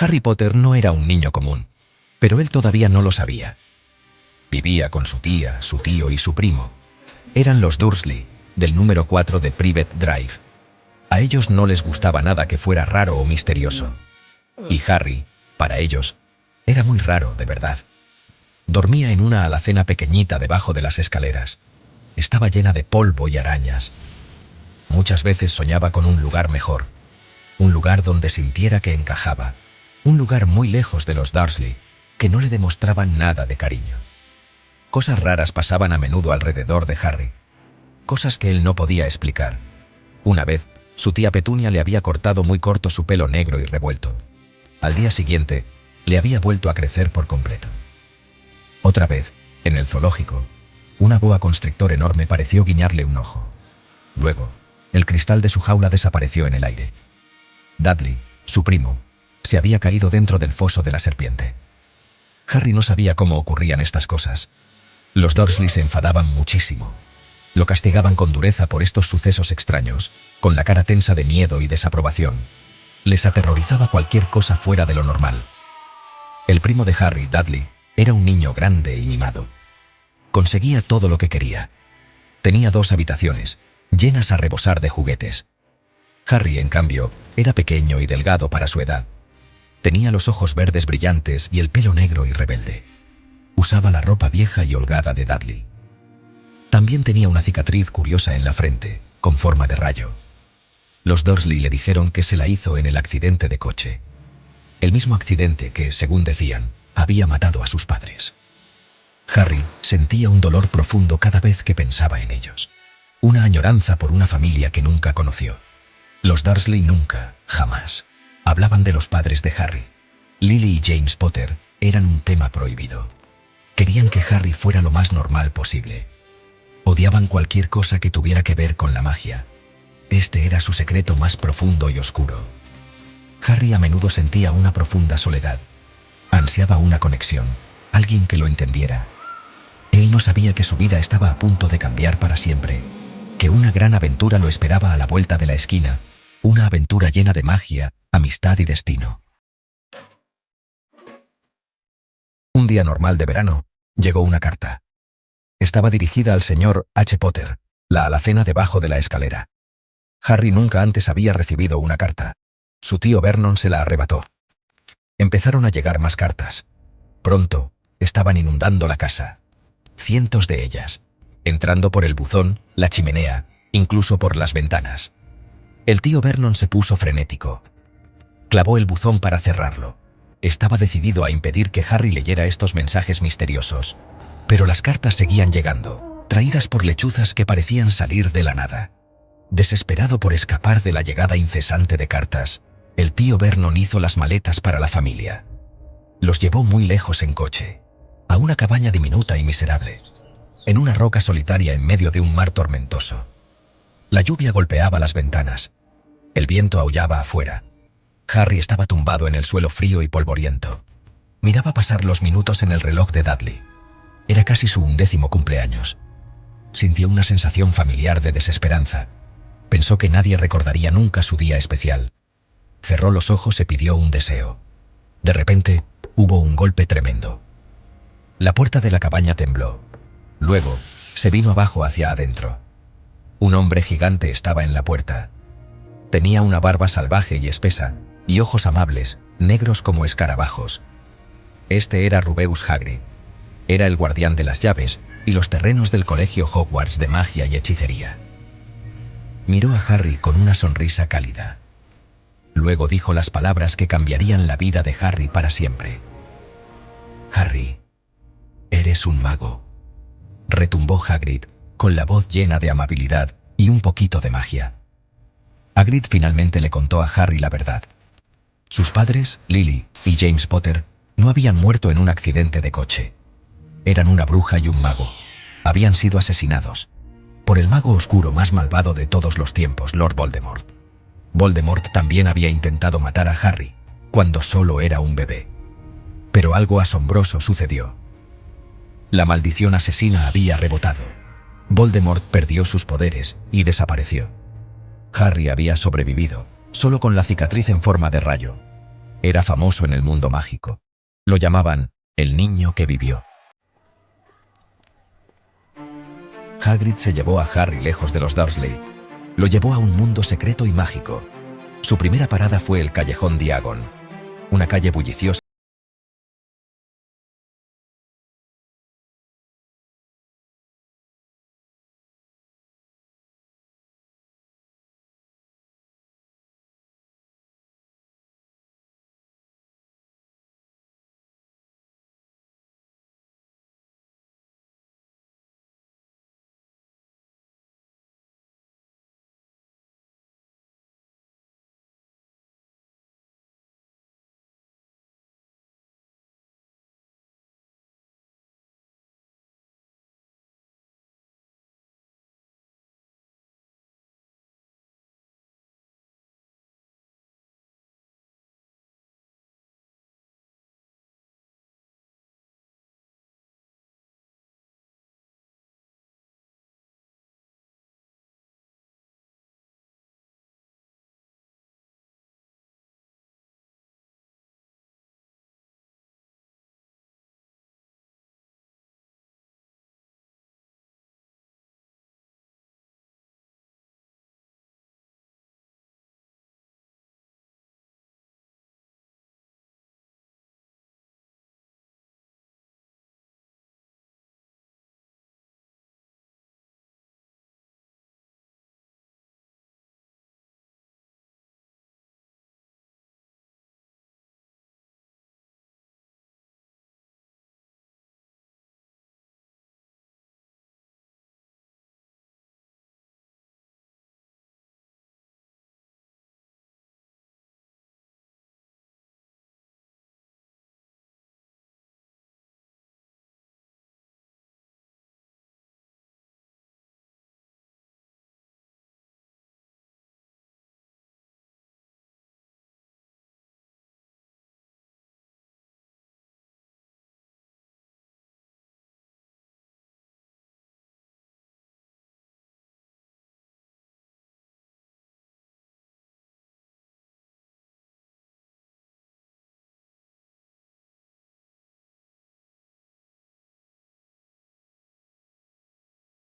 Harry Potter no era un niño común, pero él todavía no lo sabía. Vivía con su tía, su tío y su primo. Eran los Dursley, del número 4 de Privet Drive. A ellos no les gustaba nada que fuera raro o misterioso. Y Harry, para ellos, era muy raro de verdad. Dormía en una alacena pequeñita debajo de las escaleras. Estaba llena de polvo y arañas. Muchas veces soñaba con un lugar mejor, un lugar donde sintiera que encajaba, un lugar muy lejos de los Dursley, que no le demostraban nada de cariño. Cosas raras pasaban a menudo alrededor de Harry, cosas que él no podía explicar. Una vez, su tía Petunia le había cortado muy corto su pelo negro y revuelto. Al día siguiente, le había vuelto a crecer por completo. Otra vez, en el zoológico, una boa constrictor enorme pareció guiñarle un ojo. Luego, el cristal de su jaula desapareció en el aire. Dudley, su primo, se había caído dentro del foso de la serpiente. Harry no sabía cómo ocurrían estas cosas. Los Dursley se enfadaban muchísimo. Lo castigaban con dureza por estos sucesos extraños, con la cara tensa de miedo y desaprobación. Les aterrorizaba cualquier cosa fuera de lo normal. El primo de Harry, Dudley, era un niño grande y mimado. Conseguía todo lo que quería. Tenía 2 habitaciones, llenas a rebosar de juguetes. Harry, en cambio, era pequeño y delgado para su edad. Tenía los ojos verdes brillantes y el pelo negro y rebelde. Usaba la ropa vieja y holgada de Dudley. También tenía una cicatriz curiosa en la frente, con forma de rayo. Los Dursley le dijeron que se la hizo en el accidente de coche. El mismo accidente que, según decían, había matado a sus padres. Harry sentía un dolor profundo cada vez que pensaba en ellos. Una añoranza por una familia que nunca conoció. Los Dursley nunca, jamás, hablaban de los padres de Harry. Lily y James Potter eran un tema prohibido. Querían que Harry fuera lo más normal posible. Odiaban cualquier cosa que tuviera que ver con la magia. Este era su secreto más profundo y oscuro. Harry a menudo sentía una profunda soledad. Ansiaba una conexión, alguien que lo entendiera. Él no sabía que su vida estaba a punto de cambiar para siempre, que una gran aventura lo esperaba a la vuelta de la esquina, una aventura llena de magia, amistad y destino. Un día normal de verano, llegó una carta. Estaba dirigida al señor H. Potter, la alacena debajo de la escalera. Harry nunca antes había recibido una carta. Su tío Vernon se la arrebató. Empezaron a llegar más cartas. Pronto, estaban inundando la casa. Cientos de ellas, entrando por el buzón, la chimenea, incluso por las ventanas. El tío Vernon se puso frenético. Clavó el buzón para cerrarlo. Estaba decidido a impedir que Harry leyera estos mensajes misteriosos. Pero las cartas seguían llegando, traídas por lechuzas que parecían salir de la nada. Desesperado por escapar de la llegada incesante de cartas, el tío Vernon hizo las maletas para la familia. Los llevó muy lejos en coche, a una cabaña diminuta y miserable, en una roca solitaria en medio de un mar tormentoso. La lluvia golpeaba las ventanas. El viento aullaba afuera. Harry estaba tumbado en el suelo frío y polvoriento. Miraba pasar los minutos en el reloj de Dudley. Era casi su 11º cumpleaños. Sintió una sensación familiar de desesperanza. Pensó que nadie recordaría nunca su día especial. Cerró los ojos y pidió un deseo. De repente, hubo un golpe tremendo. La puerta de la cabaña tembló. Luego, se vino abajo hacia adentro. Un hombre gigante estaba en la puerta. Tenía una barba salvaje y espesa, y ojos amables, negros como escarabajos. Este era Rubeus Hagrid. Era el guardián de las llaves y los terrenos del colegio Hogwarts de magia y hechicería. Miró a Harry con una sonrisa cálida. Luego dijo las palabras que cambiarían la vida de Harry para siempre. «Harry, eres un mago», retumbó Hagrid, con la voz llena de amabilidad y un poquito de magia. Hagrid finalmente le contó a Harry la verdad. Sus padres, Lily y James Potter, no habían muerto en un accidente de coche. Eran una bruja y un mago. Habían sido asesinados por el mago oscuro más malvado de todos los tiempos, Lord Voldemort. Voldemort también había intentado matar a Harry, cuando solo era un bebé. Pero algo asombroso sucedió. La maldición asesina había rebotado. Voldemort perdió sus poderes y desapareció. Harry había sobrevivido, solo con la cicatriz en forma de rayo. Era famoso en el mundo mágico. Lo llamaban el niño que vivió. Hagrid se llevó a Harry lejos de los Dursley. Lo llevó a un mundo secreto y mágico. Su primera parada fue el Callejón Diagon, una calle bulliciosa.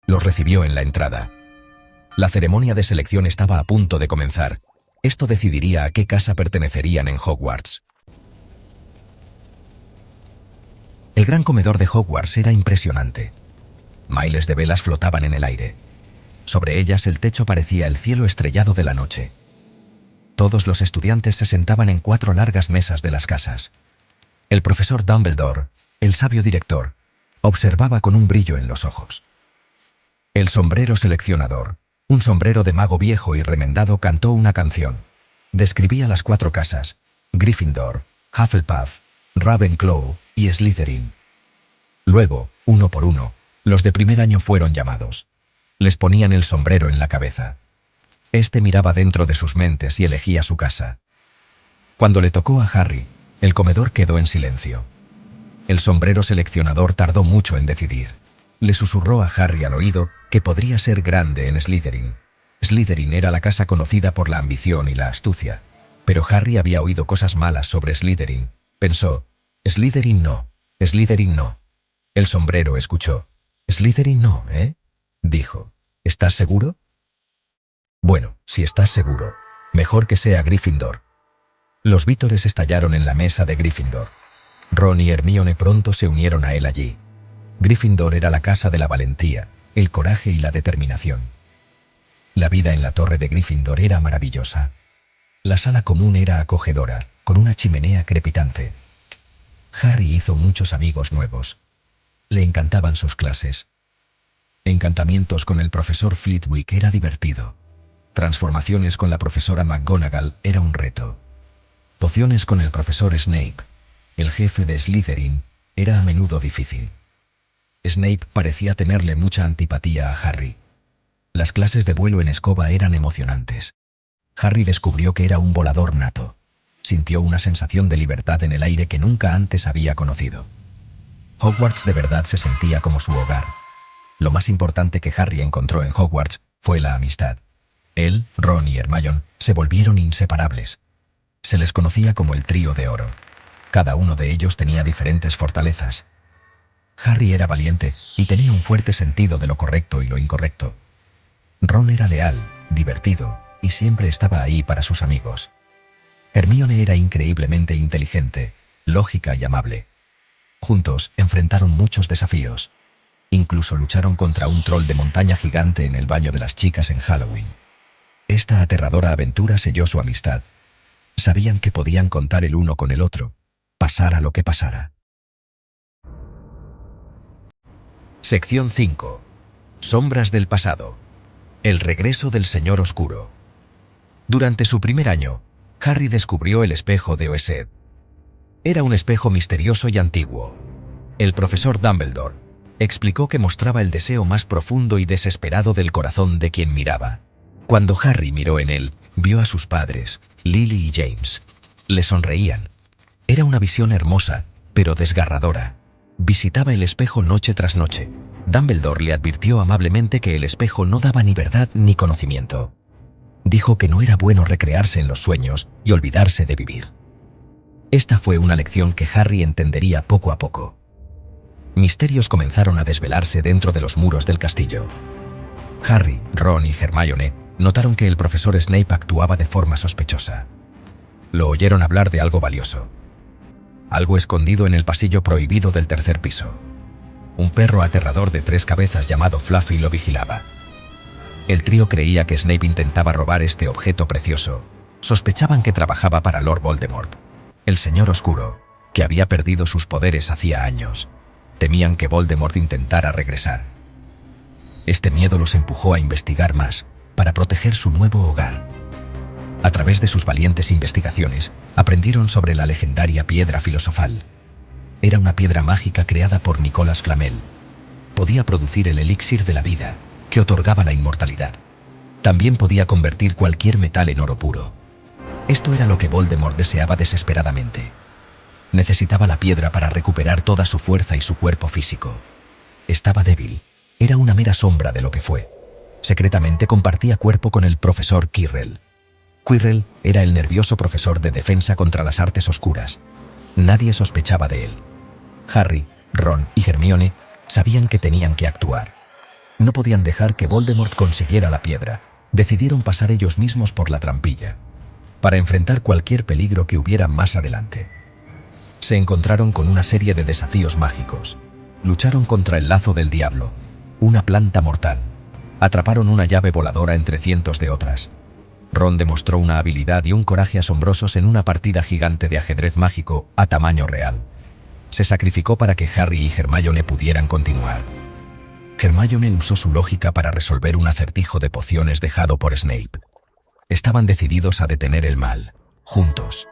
Los recibió en la entrada. La ceremonia de selección estaba a punto de comenzar. Esto decidiría a qué casa pertenecerían en Hogwarts. El gran comedor de Hogwarts era impresionante. Miles de velas flotaban en el aire. Sobre ellas el techo parecía el cielo estrellado de la noche. Todos los estudiantes se sentaban en 4 largas mesas de las casas. El profesor Dumbledore, el sabio director, observaba con un brillo en los ojos. El sombrero seleccionador, un sombrero de mago viejo y remendado, cantó una canción. Describía las 4 casas: Gryffindor, Hufflepuff, Ravenclaw y Slytherin. Luego, uno por uno, los de primer año fueron llamados. Les ponían el sombrero en la cabeza. Este miraba dentro de sus mentes y elegía su casa. Cuando le tocó a Harry, el comedor quedó en silencio. El sombrero seleccionador tardó mucho en decidir. Le susurró a Harry al oído que podría ser grande en Slytherin. Slytherin era la casa conocida por la ambición y la astucia. Pero Harry había oído cosas malas sobre Slytherin. Pensó: Slytherin no, Slytherin no. El sombrero escuchó. Slytherin no, ¿eh? Dijo. ¿Estás seguro? Bueno, si estás seguro, mejor que sea Gryffindor. Los vítores estallaron en la mesa de Gryffindor. Ron y Hermione pronto se unieron a él allí. Gryffindor era la casa de la valentía, el coraje y la determinación. La vida en la torre de Gryffindor era maravillosa. La sala común era acogedora, con una chimenea crepitante. Harry hizo muchos amigos nuevos. Le encantaban sus clases. Encantamientos con el profesor Flitwick era divertido. Transformaciones con la profesora McGonagall era un reto. Pociones con el profesor Snape, el jefe de Slytherin, era a menudo difícil. Snape parecía tenerle mucha antipatía a Harry. Las clases de vuelo en escoba eran emocionantes. Harry descubrió que era un volador nato. Sintió una sensación de libertad en el aire que nunca antes había conocido. Hogwarts de verdad se sentía como su hogar. Lo más importante que Harry encontró en Hogwarts fue la amistad. Él, Ron y Hermione se volvieron inseparables. Se les conocía como el Trío de Oro. Cada uno de ellos tenía diferentes fortalezas. Harry era valiente y tenía un fuerte sentido de lo correcto y lo incorrecto. Ron era leal, divertido y siempre estaba ahí para sus amigos. Hermione era increíblemente inteligente, lógica y amable. Juntos enfrentaron muchos desafíos. Incluso lucharon contra un troll de montaña gigante en el baño de las chicas en Halloween. Esta aterradora aventura selló su amistad. Sabían que podían contar el uno con el otro, pasara lo que pasara. Sección 5. Sombras del pasado. El regreso del Señor Oscuro. Durante su primer año, Harry descubrió el espejo de Oesed. Era un espejo misterioso y antiguo. El profesor Dumbledore explicó que mostraba el deseo más profundo y desesperado del corazón de quien miraba. Cuando Harry miró en él, vio a sus padres, Lily y James. Le sonreían. Era una visión hermosa, pero desgarradora. Visitaba el espejo noche tras noche. Dumbledore le advirtió amablemente que el espejo no daba ni verdad ni conocimiento. Dijo que no era bueno recrearse en los sueños y olvidarse de vivir. Esta fue una lección que Harry entendería poco a poco. Misterios comenzaron a desvelarse dentro de los muros del castillo. Harry, Ron y Hermione notaron que el profesor Snape actuaba de forma sospechosa. Lo oyeron hablar de algo valioso. Algo escondido en el pasillo prohibido del tercer piso. Un perro aterrador de 3 cabezas llamado Fluffy lo vigilaba. El trío creía que Snape intentaba robar este objeto precioso. Sospechaban que trabajaba para Lord Voldemort, el Señor Oscuro, que había perdido sus poderes hacía años. Temían que Voldemort intentara regresar. Este miedo los empujó a investigar más, para proteger su nuevo hogar. A través de sus valientes investigaciones, aprendieron sobre la legendaria piedra filosofal. Era una piedra mágica creada por Nicolas Flamel. Podía producir el elixir de la vida, que otorgaba la inmortalidad. También podía convertir cualquier metal en oro puro. Esto era lo que Voldemort deseaba desesperadamente. Necesitaba la piedra para recuperar toda su fuerza y su cuerpo físico. Estaba débil. Era una mera sombra de lo que fue. Secretamente compartía cuerpo con el profesor Quirrell. Quirrell era el nervioso profesor de defensa contra las artes oscuras. Nadie sospechaba de él. Harry, Ron y Hermione sabían que tenían que actuar. No podían dejar que Voldemort consiguiera la piedra. Decidieron pasar ellos mismos por la trampilla, para enfrentar cualquier peligro que hubiera más adelante. Se encontraron con una serie de desafíos mágicos. Lucharon contra el lazo del diablo, una planta mortal. Atraparon una llave voladora entre cientos de otras. Ron demostró una habilidad y un coraje asombrosos en una partida gigante de ajedrez mágico a tamaño real. Se sacrificó para que Harry y Hermione pudieran continuar. Hermione usó su lógica para resolver un acertijo de pociones dejado por Snape. Estaban decididos a detener el mal, juntos.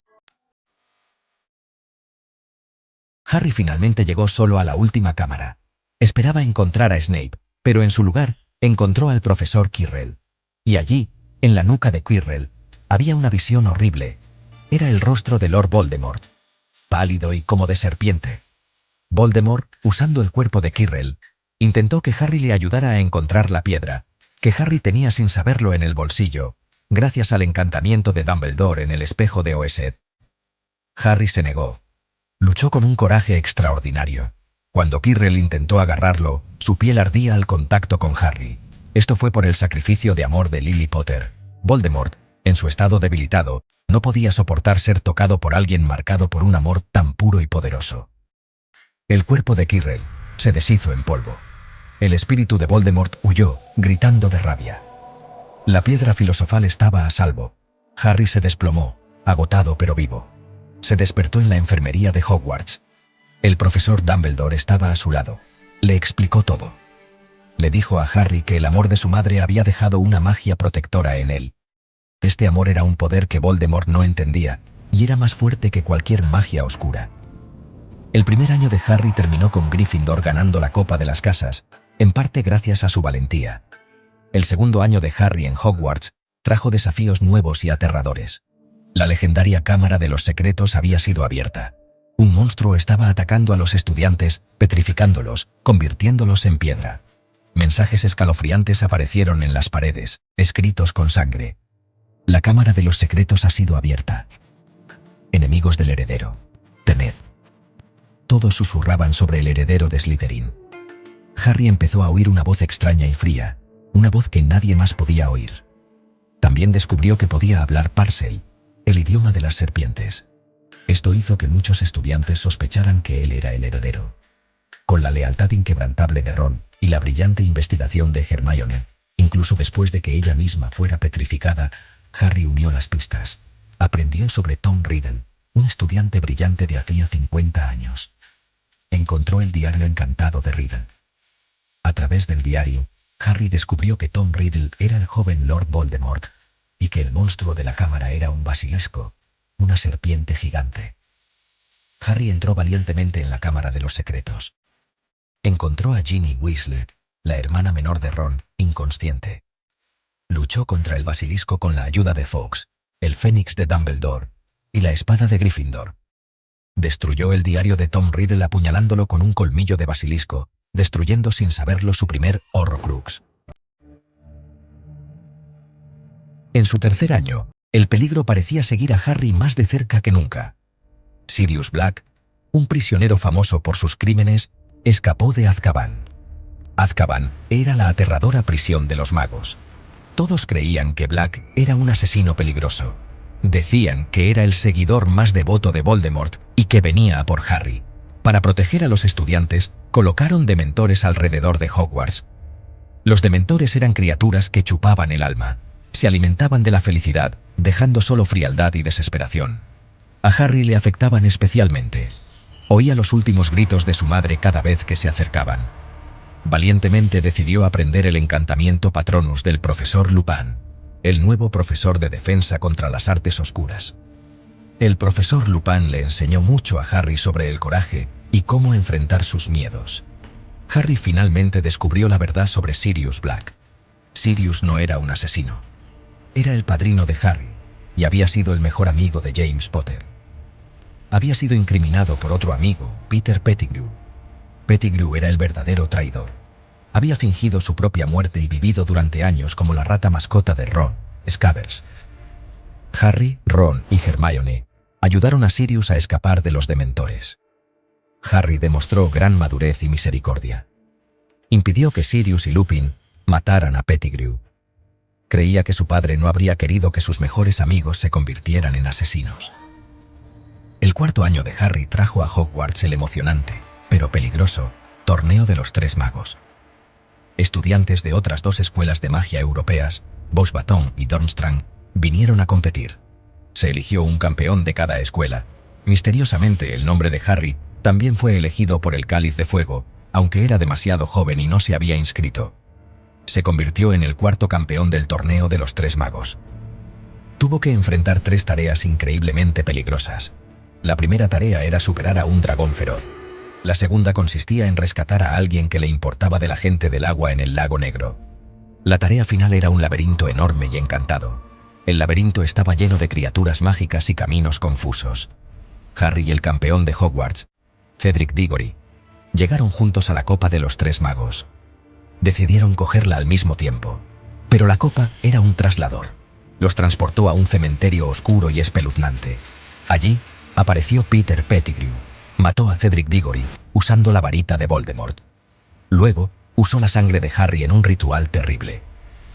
Harry finalmente llegó solo a la última cámara. Esperaba encontrar a Snape, pero en su lugar encontró al profesor Quirrell. Y allí, en la nuca de Quirrell, había una visión horrible. Era el rostro de Lord Voldemort, pálido y como de serpiente. Voldemort, usando el cuerpo de Quirrell, intentó que Harry le ayudara a encontrar la piedra, que Harry tenía sin saberlo en el bolsillo, gracias al encantamiento de Dumbledore en el espejo de Oesed. Harry se negó. Luchó con un coraje extraordinario. Cuando Quirrell intentó agarrarlo, su piel ardía al contacto con Harry. Esto fue por el sacrificio de amor de Lily Potter. Voldemort, en su estado debilitado, no podía soportar ser tocado por alguien marcado por un amor tan puro y poderoso. El cuerpo de Quirrell se deshizo en polvo. El espíritu de Voldemort huyó, gritando de rabia. La piedra filosofal estaba a salvo. Harry se desplomó, agotado pero vivo. Se despertó en la enfermería de Hogwarts. El profesor Dumbledore estaba a su lado. Le explicó todo. Le dijo a Harry que el amor de su madre había dejado una magia protectora en él. Este amor era un poder que Voldemort no entendía, y era más fuerte que cualquier magia oscura. El primer año de Harry terminó con Gryffindor ganando la Copa de las Casas, en parte gracias a su valentía. El segundo año de Harry en Hogwarts trajo desafíos nuevos y aterradores. La legendaria Cámara de los Secretos había sido abierta. Un monstruo estaba atacando a los estudiantes, petrificándolos, convirtiéndolos en piedra. Mensajes escalofriantes aparecieron en las paredes, escritos con sangre. La Cámara de los Secretos ha sido abierta. enemigos del heredero. Temed. Todos susurraban sobre el heredero de Slytherin. Harry empezó a oír una voz extraña y fría, una voz que nadie más podía oír. También descubrió que podía hablar Parcel, el idioma de las serpientes. Esto hizo que muchos estudiantes sospecharan que él era el heredero. Con la lealtad inquebrantable de Ron y la brillante investigación de Hermione, incluso después de que ella misma fuera petrificada, Harry unió las pistas. Aprendió sobre Tom Riddle, un estudiante brillante de hacía 50 años. Encontró el diario encantado de Riddle. A través del diario, Harry descubrió que Tom Riddle era el joven Lord Voldemort, y que el monstruo de la cámara era un basilisco, una serpiente gigante. Harry entró valientemente en la Cámara de los Secretos. Encontró a Ginny Weasley, la hermana menor de Ron, inconsciente. Luchó contra el basilisco con la ayuda de Fawkes, el Fénix de Dumbledore, y la espada de Gryffindor. Destruyó el diario de Tom Riddle apuñalándolo con un colmillo de basilisco, destruyendo sin saberlo su primer Horrocrux. En su tercer año, el peligro parecía seguir a Harry más de cerca que nunca. Sirius Black, un prisionero famoso por sus crímenes, escapó de Azkaban. Azkaban era la aterradora prisión de los magos. Todos creían que Black era un asesino peligroso. Decían que era el seguidor más devoto de Voldemort y que venía a por Harry. Para proteger a los estudiantes, colocaron dementores alrededor de Hogwarts. Los dementores eran criaturas que chupaban el alma. Se alimentaban de la felicidad, dejando solo frialdad y desesperación. A Harry le afectaban especialmente. Oía los últimos gritos de su madre cada vez que se acercaban. Valientemente decidió aprender el encantamiento Patronus del profesor Lupin, el nuevo profesor de defensa contra las artes oscuras. El profesor Lupin le enseñó mucho a Harry sobre el coraje y cómo enfrentar sus miedos. Harry finalmente descubrió la verdad sobre Sirius Black. Sirius no era un asesino. Era el padrino de Harry y había sido el mejor amigo de James Potter. Había sido incriminado por otro amigo, Peter Pettigrew. Pettigrew era el verdadero traidor. Había fingido su propia muerte y vivido durante años como la rata mascota de Ron, Scabbers. Harry, Ron y Hermione ayudaron a Sirius a escapar de los dementores. Harry demostró gran madurez y misericordia. Impidió que Sirius y Lupin mataran a Pettigrew. Creía que su padre no habría querido que sus mejores amigos se convirtieran en asesinos. El cuarto año de Harry trajo a Hogwarts el emocionante, pero peligroso, Torneo de los Tres Magos. Estudiantes de otras dos escuelas de magia europeas, Beauxbatons y Durmstrang, vinieron a competir. Se eligió un campeón de cada escuela. Misteriosamente, el nombre de Harry también fue elegido por el Cáliz de Fuego, aunque era demasiado joven y no se había inscrito. Se convirtió en el cuarto campeón del Torneo de los Tres Magos. Tuvo que enfrentar 3 tareas increíblemente peligrosas. La primera tarea era superar a un dragón feroz. La segunda consistía en rescatar a alguien que le importaba de la gente del agua en el lago Negro. La tarea final era un laberinto enorme y encantado. El laberinto estaba lleno de criaturas mágicas y caminos confusos. Harry y el campeón de Hogwarts, Cedric Diggory, llegaron juntos a la Copa de los Tres Magos. Decidieron cogerla al mismo tiempo, pero la copa era un traslador. Los transportó a un cementerio oscuro y espeluznante. Allí apareció Peter Pettigrew. Mató a Cedric Diggory usando la varita de Voldemort. Luego, usó la sangre de Harry en un ritual terrible.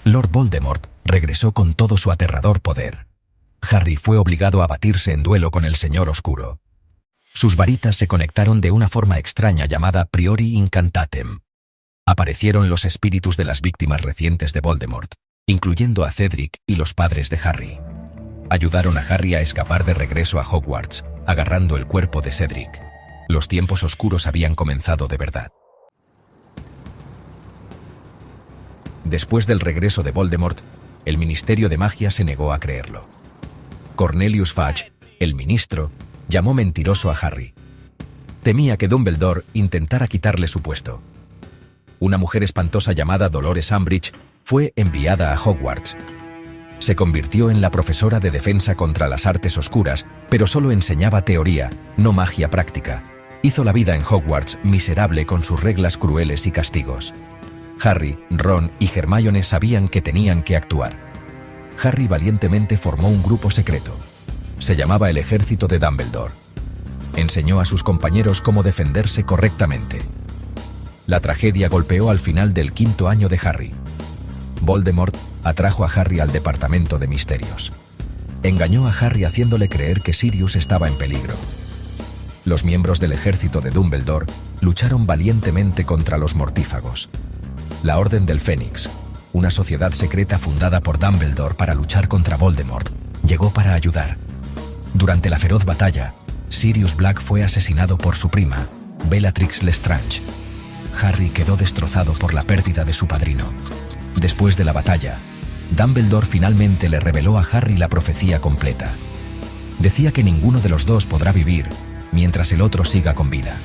Lord Voldemort regresó con todo su aterrador poder. Harry fue obligado a batirse en duelo con el Señor Oscuro. Sus varitas se conectaron de una forma extraña llamada Priori Incantatem. Aparecieron los espíritus de las víctimas recientes de Voldemort, incluyendo a Cedric y los padres de Harry. Ayudaron a Harry a escapar de regreso a Hogwarts, agarrando el cuerpo de Cedric. Los tiempos oscuros habían comenzado de verdad. Después del regreso de Voldemort, el Ministerio de Magia se negó a creerlo. Cornelius Fudge, el ministro, llamó mentiroso a Harry. Temía que Dumbledore intentara quitarle su puesto. Una mujer espantosa llamada Dolores Umbridge fue enviada a Hogwarts. Se convirtió en la profesora de defensa contra las artes oscuras, pero solo enseñaba teoría, no magia práctica. Hizo la vida en Hogwarts miserable con sus reglas crueles y castigos. Harry, Ron y Hermione sabían que tenían que actuar. Harry valientemente formó un grupo secreto. Se llamaba el ejército de Dumbledore. Enseñó a sus compañeros cómo defenderse correctamente. La tragedia golpeó al final del 5.º año de Harry. Voldemort atrajo a Harry al departamento de misterios. Engañó a Harry haciéndole creer que Sirius estaba en peligro. Los miembros del ejército de Dumbledore lucharon valientemente contra los mortífagos. La Orden del Fénix, una sociedad secreta fundada por Dumbledore para luchar contra Voldemort, llegó para ayudar. Durante la feroz batalla, Sirius Black fue asesinado por su prima, Bellatrix Lestrange. Harry quedó destrozado por la pérdida de su padrino. Después de la batalla, Dumbledore finalmente le reveló a Harry la profecía completa. Decía que ninguno de los dos podrá vivir mientras el otro siga con vida.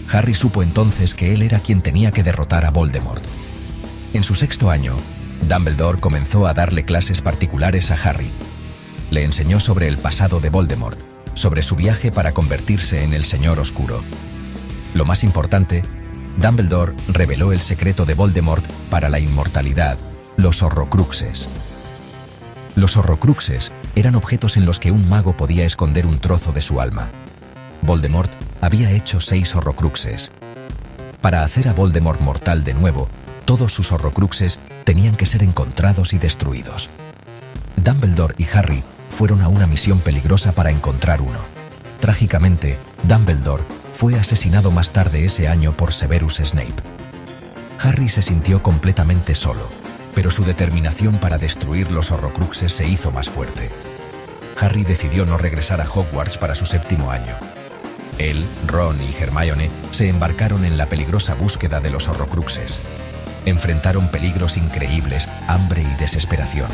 Harry supo entonces que él era quien tenía que derrotar a Voldemort. En su 6.º año, Dumbledore comenzó a darle clases particulares a Harry. Le enseñó sobre el pasado de Voldemort, sobre su viaje para convertirse en el Señor Oscuro. Lo más importante, Dumbledore reveló el secreto de Voldemort para la inmortalidad, los Horrocruxes. Los Horrocruxes eran objetos en los que un mago podía esconder un trozo de su alma. Voldemort había hecho 6 Horrocruxes. Para hacer a Voldemort mortal de nuevo, todos sus Horrocruxes tenían que ser encontrados y destruidos. Dumbledore y Harry fueron a una misión peligrosa para encontrar uno. Trágicamente, Dumbledore fue asesinado más tarde ese año por Severus Snape. Harry se sintió completamente solo, pero su determinación para destruir los Horrocruxes se hizo más fuerte. Harry decidió no regresar a Hogwarts para su 7.º año. Él, Ron y Hermione se embarcaron en la peligrosa búsqueda de los Horrocruxes. Enfrentaron peligros increíbles, hambre y desesperación.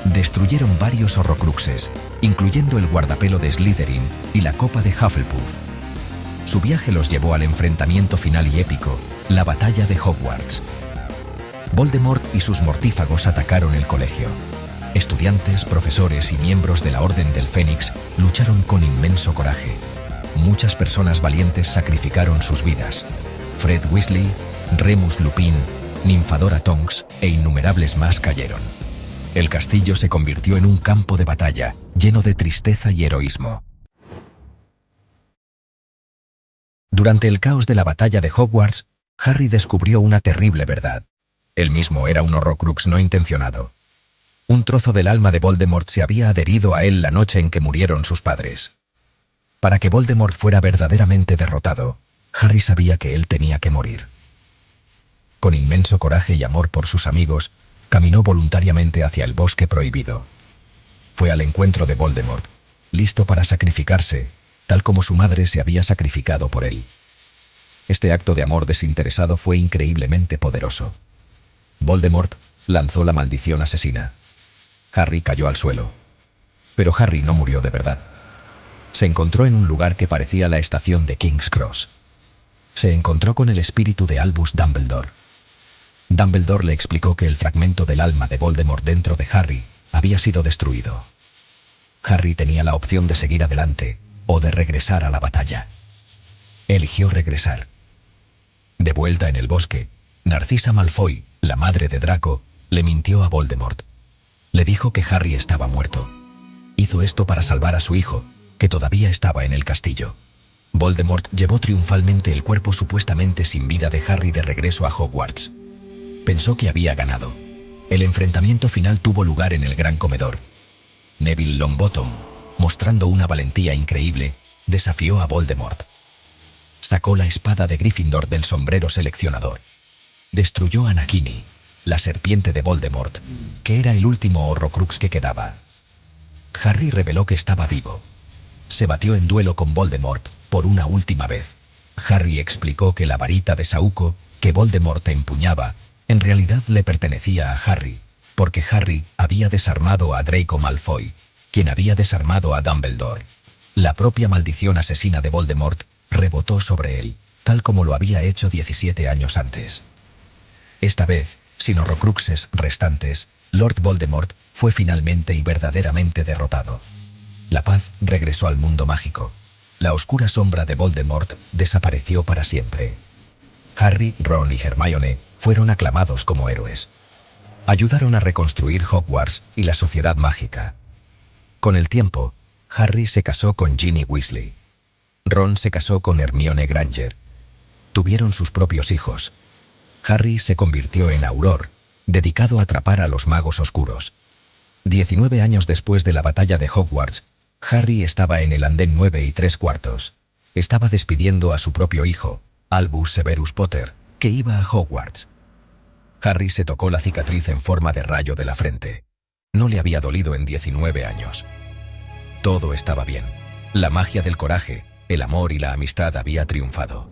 Destruyeron varios Horrocruxes, incluyendo el guardapelo de Slytherin y la copa de Hufflepuff. Su viaje los llevó al enfrentamiento final y épico, la batalla de Hogwarts. Voldemort y sus mortífagos atacaron el colegio. Estudiantes, profesores y miembros de la Orden del Fénix lucharon con inmenso coraje. Muchas personas valientes sacrificaron sus vidas. Fred Weasley, Remus Lupin, Nymphadora Tonks e innumerables más cayeron. El castillo se convirtió en un campo de batalla, lleno de tristeza y heroísmo. Durante el caos de la batalla de Hogwarts, Harry descubrió una terrible verdad. Él mismo era un Horrocrux no intencionado. Un trozo del alma de Voldemort se había adherido a él la noche en que murieron sus padres. Para que Voldemort fuera verdaderamente derrotado, Harry sabía que él tenía que morir. Con inmenso coraje y amor por sus amigos, caminó voluntariamente hacia el bosque prohibido. Fue al encuentro de Voldemort, listo para sacrificarse, tal como su madre se había sacrificado por él. Este acto de amor desinteresado fue increíblemente poderoso. Voldemort lanzó la maldición asesina. Harry cayó al suelo. Pero Harry no murió de verdad. Se encontró en un lugar que parecía la estación de King's Cross. Se encontró con el espíritu de Albus Dumbledore. Dumbledore le explicó que el fragmento del alma de Voldemort dentro de Harry había sido destruido. Harry tenía la opción de seguir adelante o de regresar a la batalla. Eligió regresar. De vuelta en el bosque, Narcisa Malfoy, la madre de Draco, le mintió a Voldemort. Le dijo que Harry estaba muerto. Hizo esto para salvar a su hijo, que todavía estaba en el castillo. Voldemort llevó triunfalmente el cuerpo supuestamente sin vida de Harry de regreso a Hogwarts. Pensó que había ganado. El enfrentamiento final tuvo lugar en el gran comedor. Neville Longbottom, mostrando una valentía increíble, desafió a Voldemort. Sacó la espada de Gryffindor del sombrero seleccionador. Destruyó a Nagini, la serpiente de Voldemort, que era el último Horrocrux que quedaba. Harry reveló que estaba vivo. Se batió en duelo con Voldemort por una última vez. Harry explicó que la varita de Saúco que Voldemort empuñaba en realidad le pertenecía a Harry, porque Harry había desarmado a Draco Malfoy, quien había desarmado a Dumbledore. La propia maldición asesina de Voldemort rebotó sobre él, tal como lo había hecho 17 años antes. Esta vez, sin Horrocruxes restantes, Lord Voldemort fue finalmente y verdaderamente derrotado. La paz regresó al mundo mágico. La oscura sombra de Voldemort desapareció para siempre. Harry, Ron y Hermione fueron aclamados como héroes. Ayudaron a reconstruir Hogwarts y la sociedad mágica. Con el tiempo, Harry se casó con Ginny Weasley. Ron se casó con Hermione Granger. Tuvieron sus propios hijos. Harry se convirtió en Auror, dedicado a atrapar a los magos oscuros. 19 años después de la batalla de Hogwarts, Harry estaba en el andén 9 3/4. Estaba despidiendo a su propio hijo, Albus Severus Potter, que iba a Hogwarts. Harry se tocó la cicatriz en forma de rayo de la frente. No le había dolido en 19 años. Todo estaba bien. La magia del coraje, el amor y la amistad había triunfado.